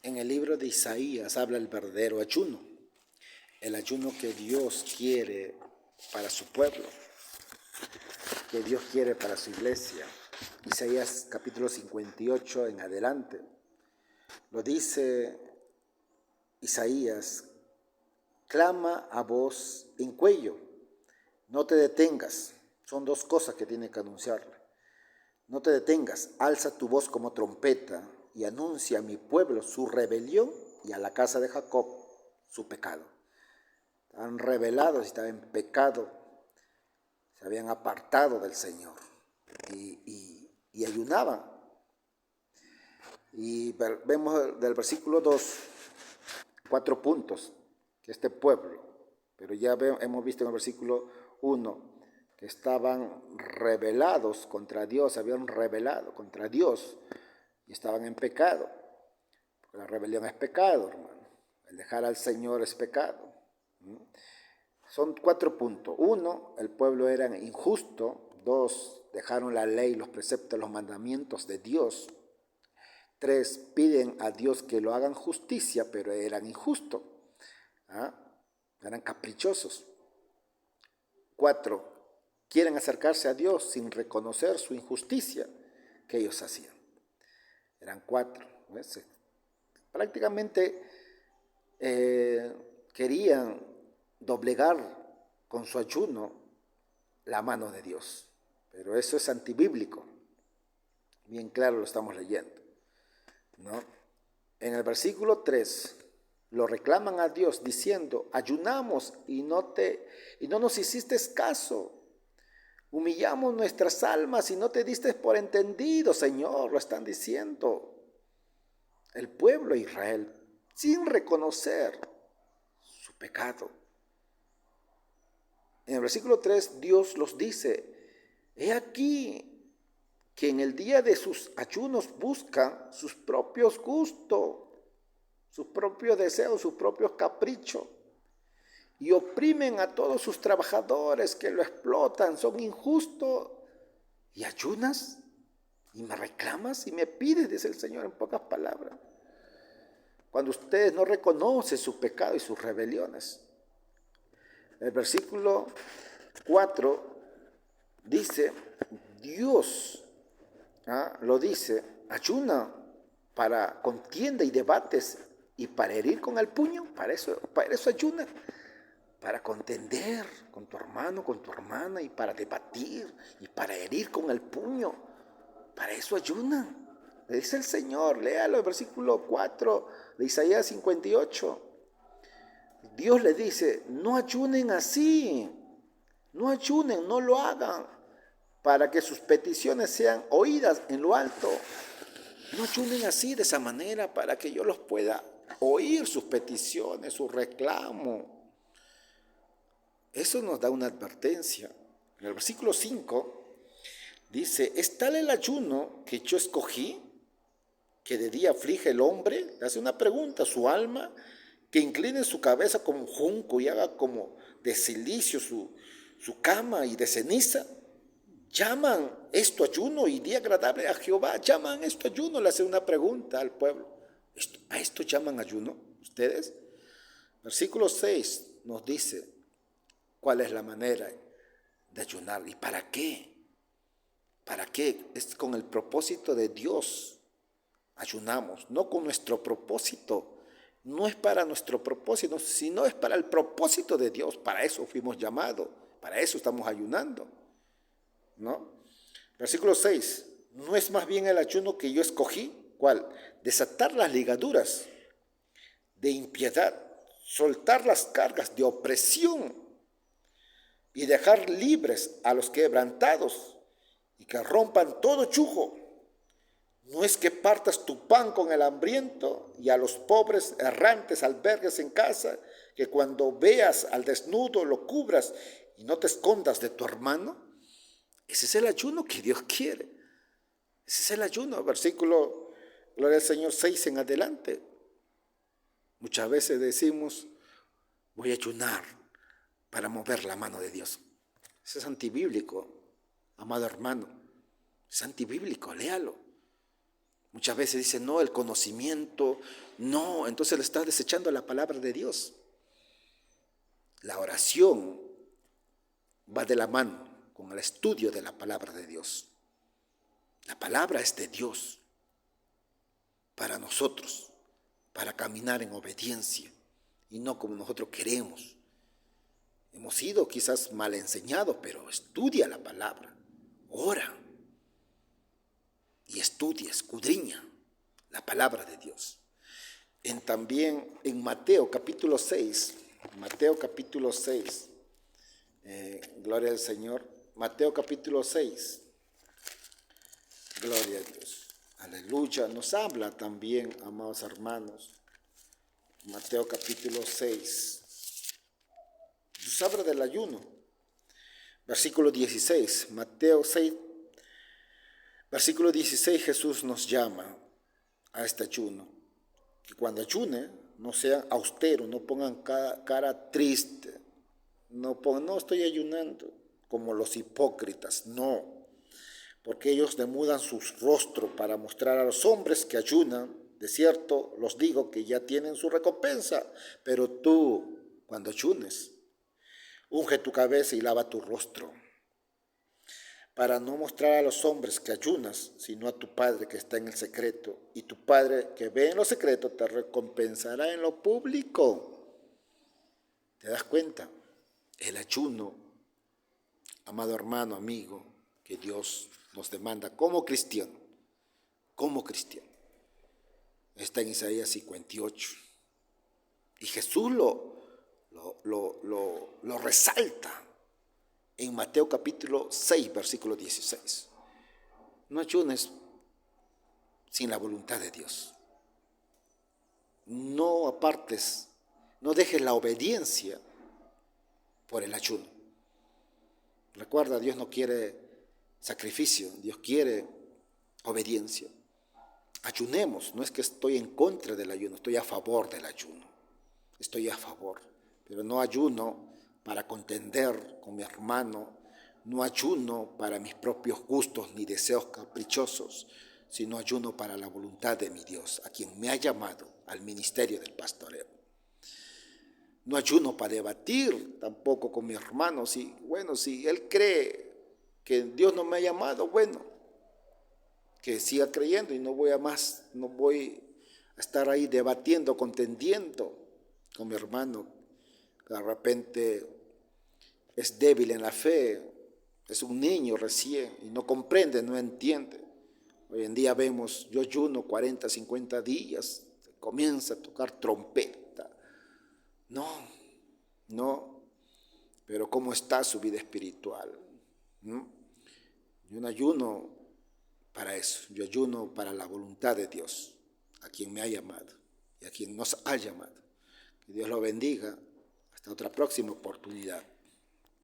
En el libro de Isaías habla el verdadero ayuno, el ayuno que Dios quiere para su pueblo, que Dios quiere para su iglesia. Isaías capítulo 58 en adelante. Lo dice Isaías: clama a voz en cuello, no te detengas. Son dos cosas que tiene que anunciarle. No te detengas, alza tu voz como trompeta y anuncia a mi pueblo su rebelión y a la casa de Jacob su pecado. Estaban rebelados y estaban en pecado, se habían apartado del Señor y ayunaban. Y vemos del versículo 2, 4 puntos, que este pueblo, pero ya hemos visto en el versículo 1, que estaban rebelados contra Dios, habían rebelado contra Dios y estaban en pecado. Porque la rebelión es pecado, hermano. El dejar al Señor es pecado. Son 4 puntos. 1, el pueblo era injusto. 2, dejaron la ley, los preceptos, los mandamientos de Dios. 3, piden a Dios que lo hagan justicia, pero eran injustos. Eran caprichosos. 4, quieren acercarse a Dios sin reconocer su injusticia que ellos hacían. Eran 4. ¿Ves? Prácticamente querían doblegar con su ayuno la mano de Dios. Pero eso es antibíblico. Bien claro lo estamos leyendo, ¿no? En el versículo 3 lo reclaman a Dios diciendo: ayunamos y no nos hiciste caso. Humillamos nuestras almas y no te diste por entendido, Señor. Lo están diciendo el pueblo de Israel sin reconocer su pecado. En el versículo 3 Dios los dice: he aquí que en el día de sus ayunos buscan sus propios gustos, sus propios deseos, sus propios caprichos, y oprimen a todos sus trabajadores que lo explotan, son injustos. ¿Y ayunas? ¿Y me reclamas? ¿Y me pides? Dice el Señor en pocas palabras. Cuando ustedes no reconocen su pecado y sus rebeliones. El versículo 4 dice: Dios lo dice, ayuna para contienda y debates y para herir con el puño. Para eso ayuna. Para contender con tu hermano, con tu hermana, y para debatir y para herir con el puño. Para eso ayunan. Le dice el Señor, léalo, el versículo 4 de Isaías 58. Dios le dice: no ayunen así, no ayunen, no lo hagan, para que sus peticiones sean oídas en lo alto. No ayunen así, de esa manera, para que yo los pueda oír sus peticiones, sus reclamos. Eso nos da una advertencia. En el versículo 5 dice: ¿es tal el ayuno que yo escogí, que de día aflige el hombre? Le hace una pregunta a su alma, que incline su cabeza como un junco y haga como de silicio su cama y de ceniza. ¿Llaman esto ayuno y día agradable a Jehová? ¿Llaman esto ayuno? Le hace una pregunta al pueblo. ¿A esto llaman ayuno ustedes? Versículo 6 nos dice cuál es la manera de ayunar y para qué. ¿Para qué? Es con el propósito de Dios. Ayunamos, no con nuestro propósito. No es para nuestro propósito, sino es para el propósito de Dios. Para eso fuimos llamados, para eso estamos ayunando, ¿no? Versículo 6. ¿No es más bien el ayuno que yo escogí? ¿Cuál? Desatar las ligaduras de impiedad, soltar las cargas de opresión y dejar libres a los quebrantados y que rompan todo yugo. ¿No es que partas tu pan con el hambriento y a los pobres errantes albergues en casa, que cuando veas al desnudo lo cubras y no te escondas de tu hermano? Ese es el ayuno que Dios quiere. Ese es el ayuno. Versículo, gloria al Señor, 6 en adelante. Muchas veces decimos: voy a ayunar para mover la mano de Dios. Eso es antibíblico, amado hermano. Es antibíblico, léalo. Muchas veces dicen, no, el conocimiento, no, entonces le estás desechando la palabra de Dios. La oración va de la mano con el estudio de la palabra de Dios. La palabra es de Dios para nosotros, para caminar en obediencia y no como nosotros queremos. Hemos sido quizás mal enseñados, pero estudia la palabra, ora y estudia, escudriña la palabra de Dios. También en Mateo capítulo 6, gloria al Señor, Mateo capítulo 6, gloria a Dios, aleluya, nos habla también, amados hermanos, Mateo capítulo 6, nos habla del ayuno, versículo 16, Mateo 6, versículo 16, Jesús nos llama a este ayuno, que cuando ayune no sean austeros, no pongan cara triste, no estoy ayunando como los hipócritas, no, porque ellos demudan sus rostros para mostrar a los hombres que ayunan. De cierto, los digo que ya tienen su recompensa, pero tú, cuando ayunes, unge tu cabeza y lava tu rostro, para no mostrar a los hombres que ayunas, sino a tu Padre que está en el secreto, y tu Padre que ve en lo secreto te recompensará en lo público. ¿Te das cuenta? El ayuno, amado hermano, amigo, que Dios nos demanda como cristiano, está en Isaías 58. Y Jesús lo resalta en Mateo capítulo 6, versículo 16. No ayunes sin la voluntad de Dios. No apartes, no dejes la obediencia por el ayuno. Recuerda, Dios no quiere sacrificio, Dios quiere obediencia. Ayunemos, no es que estoy en contra del ayuno, estoy a favor del ayuno. Estoy a favor, pero no ayuno para contender con mi hermano, no ayuno para mis propios gustos ni deseos caprichosos, sino ayuno para la voluntad de mi Dios, a quien me ha llamado al ministerio del pastoreo. No ayuno para debatir tampoco con mi hermano, si él cree que Dios no me ha llamado, que siga creyendo y no voy a estar ahí debatiendo, contendiendo con mi hermano, que de repente es débil en la fe, es un niño recién y no comprende, no entiende. Hoy en día vemos, yo ayuno 40, 50 días, comienza a tocar trompeta. No, pero ¿cómo está su vida espiritual? Yo no ayuno para eso, yo ayuno para la voluntad de Dios, a quien me ha llamado y a quien nos ha llamado. Que Dios lo bendiga. Hasta otra próxima oportunidad.